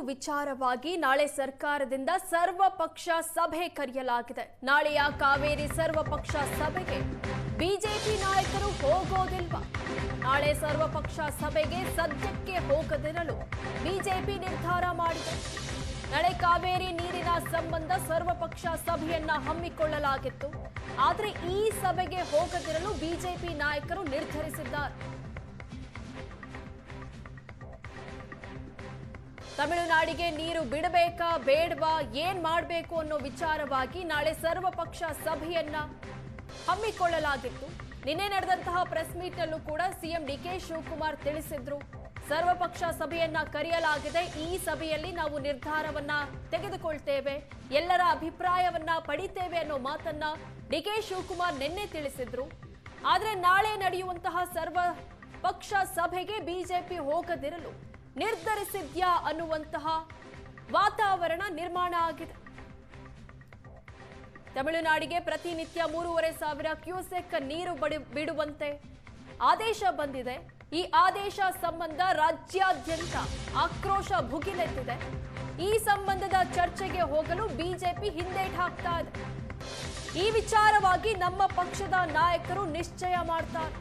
ವಿಚಾರವಾಗಿ ನಾಳೆ ಸರ್ಕಾರದಿಂದ ಸರ್ವಪಕ್ಷ ಸಭೆ ಕರೆಯಲಾಗಿದೆ. ನಾಳೆಯ ಕಾವೇರಿ ಸರ್ವಪಕ್ಷ ಸಭೆಗೆ ಬಿಜೆಪಿ ನಾಯಕರು ಹೋಗೋದಿಲ್ವಾ? ನಾಳೆ ಸರ್ವಪಕ್ಷ ಸಭೆಗೆ ಸದ್ಯಕ್ಕೆ ಹೋಗದಿರಲು ಬಿಜೆಪಿ ನಿರ್ಧಾರ ಮಾಡಿದೆ. ನಾಳೆ ಕಾವೇರಿ ನೀರಿನ ಸಂಬಂಧ ಸರ್ವಪಕ್ಷ ಸಭೆಯನ್ನ ಹಮ್ಮಿಕೊಳ್ಳಲಾಗಿತ್ತು. ಆದರೆ ಈ ಸಭೆಗೆ ಹೋಗದಿರಲು ಬಿಜೆಪಿ ನಾಯಕರು ನಿರ್ಧರಿಸಿದ್ದಾರೆ. ತಮಿಳುನಾಡಿಗೆ ನೀರು ಬಿಡಬೇಕಾ ಬೇಡವಾ, ಏನ್ ಮಾಡಬೇಕು ಅನ್ನೋ ವಿಚಾರವಾಗಿ ನಾಳೆ ಸರ್ವಪಕ್ಷ ಸಭೆಯನ್ನ ಹಮ್ಮಿಕೊಳ್ಳಲಾಗಿತ್ತು. ನಿನ್ನೆ ನಡೆದಂತಹ ಪ್ರೆಸ್ ಮೀಟ್ ನಲ್ಲೂ ಕೂಡ ಸಿಎಂ ಡಿಕೆ ಶಿವಕುಮಾರ್ ತಿಳಿಸಿದ್ರು, ಸರ್ವಪಕ್ಷ ಸಭೆಯನ್ನ ಕರೆಯಲಾಗಿದೆ. ಈ ಸಭೆಯಲ್ಲಿ ನಾವು ನಿರ್ಧಾರವನ್ನ ತೆಗೆದುಕೊಳ್ತೇವೆ, ಎಲ್ಲರ ಅಭಿಪ್ರಾಯವನ್ನ ಪಡಿತೇವೆ ಅನ್ನೋ ಮಾತನ್ನ ಡಿಕೆ ಶಿವಕುಮಾರ್ ನಿನ್ನೆ ತಿಳಿಸಿದ್ರು. ಆದ್ರೆ ನಾಳೆ ನಡೆಯುವಂತಹ ಸರ್ವಪಕ್ಷ ಸಭೆಗೆ ಬಿಜೆಪಿ ಹೋಗದಿರಲು ನಿರ್ಧರಿಸಿದ್ಯಾ ಅನ್ನುವಂತಹ ವಾತಾವರಣ ನಿರ್ಮಾಣ ಆಗಿದೆ. ತಮಿಳುನಾಡಿಗೆ ಪ್ರತಿನಿತ್ಯ 3,500 ಕ್ಯೂಸೆಕ್ ನೀರು ಬಿಡುವಂತೆ ಆದೇಶ ಬಂದಿದೆ. ಈ ಆದೇಶ ಸಂಬಂಧ ರಾಜ್ಯಾದ್ಯಂತ ಆಕ್ರೋಶ ಭುಗಿಲೆದ್ದಿದೆ. ಈ ಸಂಬಂಧದ ಚರ್ಚೆಗೆ ಹೋಗಲು ಬಿಜೆಪಿ ಹಿಂದೇಟು ಹಾಕ್ತಾ ಇದೆ. ಈ ವಿಚಾರವಾಗಿ ನಮ್ಮ ಪಕ್ಷದ ನಾಯಕರು ನಿಶ್ಚಯ ಮಾಡ್ತಾರೆ.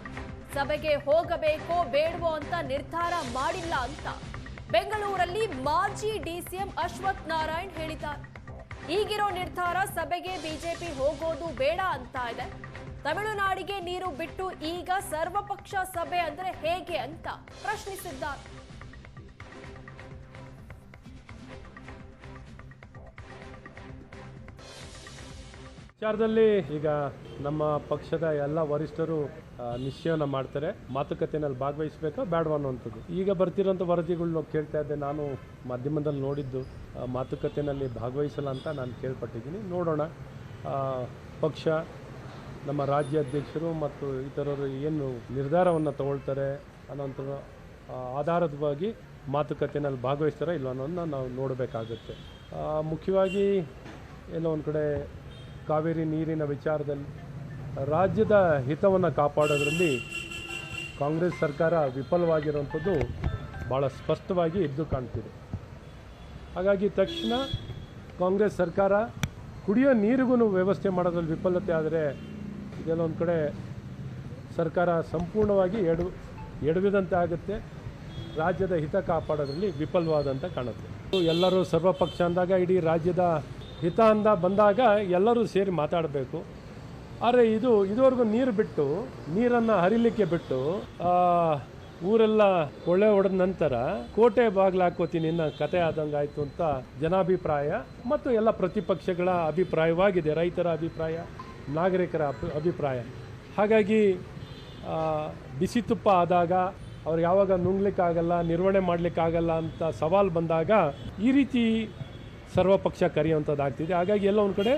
ಸಭೆಗೆ ಹೋಗಬೇಕೋ ಬೇಡವೋ ಅಂತ ನಿರ್ಧಾರ ಮಾಡಿಲ್ಲ ಅಂತ ಬೆಂಗಳೂರಲ್ಲಿ ಮಾಜಿ ಡಿಸಿಎಂ ಅಶ್ವಥ್ ನಾರಾಯಣ್ ಹೇಳಿದ್ದಾರೆ. ಈಗಿರೋ ನಿರ್ಧಾರ ಸಭೆಗೆ ಬಿಜೆಪಿ ಹೋಗೋದು ಬೇಡ ಅಂತ ಇದೆ. ತಮಿಳುನಾಡಿಗೆ ನೀರು ಬಿಟ್ಟು ಈಗ ಸರ್ವಪಕ್ಷ ಸಭೆ ಅಂದ್ರೆ ಹೇಗೆ ಅಂತ ಪ್ರಶ್ನಿಸಿದ್ದಾರೆ. ವಿಚಾರದಲ್ಲಿ ಈಗ ನಮ್ಮ ಪಕ್ಷದ ಎಲ್ಲ ವರಿಷ್ಠರು ನಿಶ್ಚಯನ ಮಾಡ್ತಾರೆ. ಮಾತುಕತೆಯಲ್ಲಿ ಭಾಗವಹಿಸಬೇಕಾ ಬೇಡವಾ ಅನ್ನುವಂಥದ್ದು. ಈಗ ಬರ್ತಿರೋಂಥ ವರದಿಗಳನ್ನ ಕೇಳ್ತಾ ಇದ್ದೆ, ನಾನು ಮಾಧ್ಯಮದಲ್ಲಿ ನೋಡಿದ್ದು ಮಾತುಕತೆಯಲ್ಲಿ ಭಾಗವಹಿಸಲ್ಲ ಅಂತ ನಾನು ಕೇಳ್ಪಟ್ಟಿದ್ದೀನಿ. ನೋಡೋಣ, ಪಕ್ಷ ನಮ್ಮ ರಾಜ್ಯ ಅಧ್ಯಕ್ಷರು ಮತ್ತು ಇತರರು ಏನು ನಿರ್ಧಾರವನ್ನು ತಗೊಳ್ತಾರೆ ಅನ್ನೋಂಥ ಆಧಾರದವಾಗಿ ಮಾತುಕತೆಯಲ್ಲಿ ಭಾಗವಹಿಸ್ತಾರೆ ಇಲ್ಲ ಅನ್ನೋದನ್ನ ನಾವು ನೋಡಬೇಕಾಗುತ್ತೆ. ಮುಖ್ಯವಾಗಿ ಎಲ್ಲೋ ಒಂದು ಕಡೆ ಕಾವೇರಿ ನೀರಿನ ವಿಚಾರದಲ್ಲಿ ರಾಜ್ಯದ ಹಿತವನ್ನು ಕಾಪಾಡೋದ್ರಲ್ಲಿ ಕಾಂಗ್ರೆಸ್ ಸರ್ಕಾರ ವಿಫಲವಾಗಿರುವಂಥದ್ದು ಭಾಳ ಸ್ಪಷ್ಟವಾಗಿ ಎದ್ದು ಕಾಣ್ತಿದೆ. ಹಾಗಾಗಿ ತಕ್ಷಣ ಕಾಂಗ್ರೆಸ್ ಸರ್ಕಾರ ಕುಡಿಯೋ ನೀರಿಗೂ ವ್ಯವಸ್ಥೆ ಮಾಡೋದ್ರಲ್ಲಿ ವಿಫಲತೆ ಆದರೆ ಇದೆಲ್ಲ ಒಂದು ಕಡೆ ಸರ್ಕಾರ ಸಂಪೂರ್ಣವಾಗಿ ಎಡವಿದಂತೆ ಆಗುತ್ತೆ, ರಾಜ್ಯದ ಹಿತ ಕಾಪಾಡೋದ್ರಲ್ಲಿ ವಿಫಲವಾದಂತೆ ಕಾಣುತ್ತೆ. ಎಲ್ಲರೂ ಸರ್ವಪಕ್ಷ ಅಂದಾಗ ಇಡೀ ರಾಜ್ಯದ ಹಿತ ಅಂದ ಬಂದಾಗ ಎಲ್ಲರೂ ಸೇರಿ ಮಾತಾಡಬೇಕು. ಆದರೆ ಇದುವರೆಗೂ ನೀರನ್ನು ಹರಿಲಿಕ್ಕೆ ಬಿಟ್ಟು ಊರೆಲ್ಲ ಕೊಳ್ಳೆ ಹೊಡೆದ ನಂತರ ಕೋಟೆ ಬಾಗಿಲು ಹಾಕೋತೀನಿ ಅನ್ನೋ ಕತೆ ಆದಂಗೆ ಆಯಿತು ಅಂತ ಜನಾಭಿಪ್ರಾಯ ಮತ್ತು ಎಲ್ಲ ಪ್ರತಿಪಕ್ಷಗಳ ಅಭಿಪ್ರಾಯವಾಗಿದೆ. ರೈತರ ಅಭಿಪ್ರಾಯ, ನಾಗರಿಕರ ಅಭಿಪ್ರಾಯ. ಹಾಗಾಗಿ ಬಿಸಿ ತುಪ್ಪ ಆದಾಗ ಅವ್ರು ಯಾವಾಗ ನುಂಗ್ಲಿಕ್ಕಾಗಲ್ಲ, ನಿರ್ವಹಣೆ ಮಾಡಲಿಕ್ಕಾಗಲ್ಲ ಅಂತ ಸವಾಲು ಬಂದಾಗ ಈ ರೀತಿ ಸರ್ವಪಕ್ಷ ಕರೆಯುವಂಥದ್ದಾಗ್ತಿದೆ. ಹಾಗಾಗಿ ಎಲ್ಲ ಒಂದು ಕಡೆ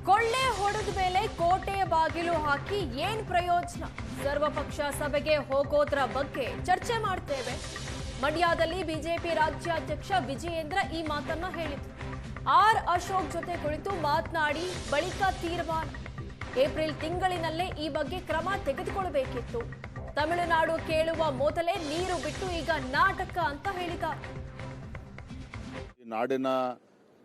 ಕೊಳ್ಳೆ ಹೊಡೆದ ಮೇಲೆ ಕೋಟೆ ಬಾಗಿಲು ಹಾಕಿ ಏನ್ ಪ್ರಯೋಜನ? ಸರ್ವಪಕ್ಷ ಸಭೆಗೆ ಹೋಗೋದ್ರ ಬಗ್ಗೆ ಚರ್ಚೆ ಮಾಡ್ತೇವೆ. ಮಂಡ್ಯದಲ್ಲಿ ಬಿಜೆಪಿ ರಾಜ್ಯಾಧ್ಯಕ್ಷ ವಿಜಯೇಂದ್ರ ಈ ಮಾತನ್ನ ಹೇಳಿದ್ರು. ಆರ್ ಅಶೋಕ್ ಜೊತೆ ಕುಳಿತು ಮಾತನಾಡಿ ಬಳಿಕ ತೀರ್ಮಾನ. ಏಪ್ರಿಲ್ ತಿಂಗಳಿನಲ್ಲೇ ಈ ಬಗ್ಗೆ ಕ್ರಮ ತೆಗೆದುಕೊಳ್ಳಬೇಕಿತ್ತು. ತಮಿಳುನಾಡು ಕೇಳುವ ಮೊದಲೇ ನೀರು ಬಿಟ್ಟು ಈಗ ನಾಟಕ ಅಂತ ಹೇಳಿದ್ದಾರೆ. ನಾಡಿನ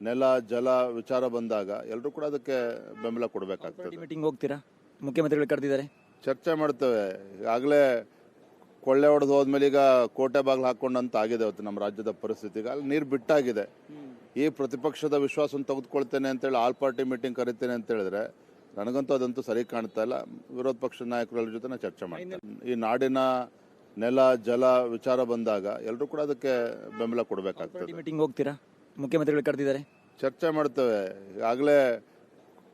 ನೆಲ ಜಲ ವಿಚಾರ ಬಂದಾಗ ಎಲ್ಲರೂ ಕೂಡ ಅದಕ್ಕೆ ಬೆಂಬಲ ಕೊಡಬೇಕಾಗ್ತದೆ. ಮೀಟಿಂಗ್ ಹೋಗ್ತೀರಾ? ಮುಖ್ಯಮಂತ್ರಿಗಳು ಕರೆದಿದ್ದಾರೆ, ಚರ್ಚೆ ಮಾಡ್ತೇವೆ. ಈಗಾಗಲೇ ಕೊಳ್ಳೆ ಹೊಡೆದು ಹೋದ್ಮೇಲೆ ಈಗ ಕೋಟೆ ಬಾಗಿಲು ಹಾಕೊಂಡಂತ ಆಗಿದೆ ಇವತ್ತು ನಮ್ಮ ರಾಜ್ಯದ ಪರಿಸ್ಥಿತಿ. ಈಗ ಅಲ್ಲಿ ನೀರು ಬಿಟ್ಟಾಗಿದೆ. ಈ ಪ್ರತಿಪಕ್ಷದ ವಿಶ್ವಾಸವನ್ನು ತೆಗೆದುಕೊಳ್ತೇನೆ ಅಂತೇಳಿ ಆಲ್ ಪಾರ್ಟಿ ಮೀಟಿಂಗ್ ಕರಿತೇನೆ ಅಂತ ಹೇಳಿದ್ರೆ ನನಗಂತೂ ಅದಂತೂ ಸರಿ ಕಾಣ್ತಾ ಇಲ್ಲ. ವಿರೋಧ ಪಕ್ಷದ ನಾಯಕರ ಜೊತೆ ಚರ್ಚೆ ಮಾಡ್ತೇನೆ. ಈ ನಾಡಿನ ನೆಲ ಜಲ ವಿಚಾರ ಬಂದಾಗ ಎಲ್ಲರೂ ಕೂಡ ಅದಕ್ಕೆ ಬೆಂಬಲ ಕೊಡಬೇಕಾಗ್ತದೆ. ಮೀಟಿಂಗ್ ಹೋಗ್ತೀರಾ? ಮುಖ್ಯಮಂತ್ರಿಗಳು ಕರೆದಿದ್ದಾರೆ, ಚರ್ಚೆ ಮಾಡ್ತೇವೆ. ಈಗಾಗಲೇ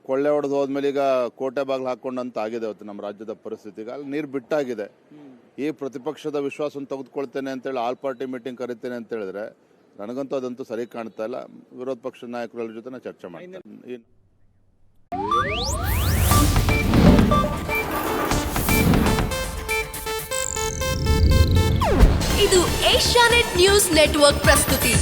ಕೊಳ್ಳೆ ಹೊಡೆದು ಹೋದ್ಮೇಲೆ ಈಗ ಕೋಟೆ ಬಾಗಿಲು ಹಾಕೊಂಡಂತ ಆಗಿದೆ ಇವತ್ತು ನಮ್ಮ ರಾಜ್ಯದ ಪರಿಸ್ಥಿತಿ. ಈಗ ಅಲ್ಲಿ ನೀರು ಬಿಟ್ಟಾಗಿದೆ. ಈ ಪ್ರತಿಪಕ್ಷದ ವಿಶ್ವಾಸವನ್ನು ತೆಗೆದುಕೊಳ್ತೇನೆ ಅಂತೇಳಿ ಆಲ್ ಪಾರ್ಟಿ ಮೀಟಿಂಗ್ ಕರಿತೇನೆ ಅಂತ ಹೇಳಿದ್ರೆ ನನಗಂತೂ ಅದಂತೂ ಸರಿ ಕಾಣ್ತಾ ಇಲ್ಲ. ವಿರೋಧ ಪಕ್ಷದ ನಾಯಕರ ಜೊತೆ ಚರ್ಚೆ ಮಾಡ್ತೇನೆ. ಇದು ಏಷ್ಯಾನೆಟ್ ನ್ಯೂಸ್ ನೆಟ್ವರ್ಕ್ ಪ್ರಸ್ತುತಿ.